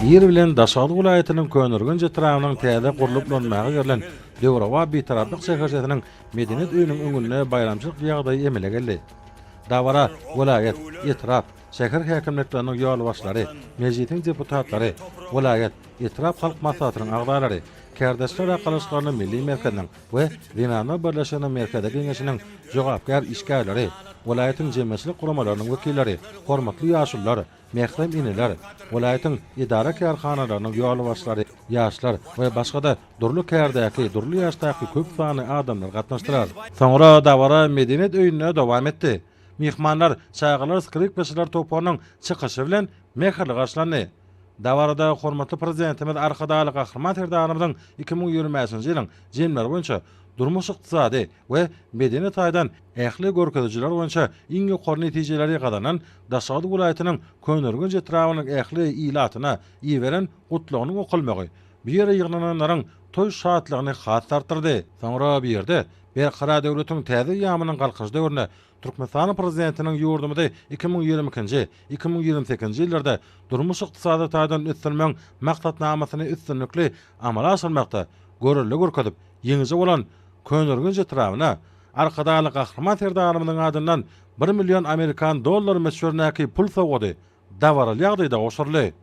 Bir bilen Daşaly vilayatynyň Könürgünje tarapynyň täze gurulyplanmagy gerilen Döwrawa Betaraplyk şäherçetiniň Medenet öýüniň öňünde bayramçylyk ýagdaýy emele geldi. Dawara vilayat, etraf, şäher häkimlikleriniň ýol başlary, mejlisiň deputatlary, vilayat, etraf halk maslahatynyň agdalary, Kärdeşler Akalaşyklarynyň milli merkeziniň we Dinana Birleşiginiň merkezi geňeşiniň jogapkar işgärleri, vilayatyň jemgyýetçilik guramalarynyň wekilleri, hormatly ýaşullar, mehrem ineler, vilayatyň idara karhanalarynyň ýol başlary, ýaşlar we başga da durly kärdäki, durly ýaşdaky köp sany adamlar gatnaşdyrar. Soňra dawara Medenet öýünde dowam etdi. Mihmanlar, çaýgylar, skrik topanyň çykyşy bilen meherli garşylandy. Dawarada hormatly prezidentimiz Arkadaly Gahrman Erdoganymyň 2020-nji ýylyň jemler boýunça durmuş ykdysady we Medenet aýdan ähli görkezjiler boýunça iň ýokary netijeleri gadanan Daşaly vilayatynyň Könürgünje tarapynyň ähli ilatyna iýberen gutlugyny okylmagy bir ýere ýygnananlaryň toý şatlygyny has tartyrdy. Soňra bir ýerde Berkara döwletiň täze ýamynyň galkyş döwründe Türkmenistan prezidentiniň ýurdumyda 2022-nji, 2028-nji ýyllarda durmuş ykdysady taýdan ötürmeň maksatnamasyny üstünlikli amala aşyrmakda görüldü görkezip ýeňize bolan Könürgünje tarapyna Arkadaly Gahrman Erdoganymyň adyndan 1 million Amerikan dollary meşhurnaky pul sowgady. Dawaral ýagdaýda goşurly.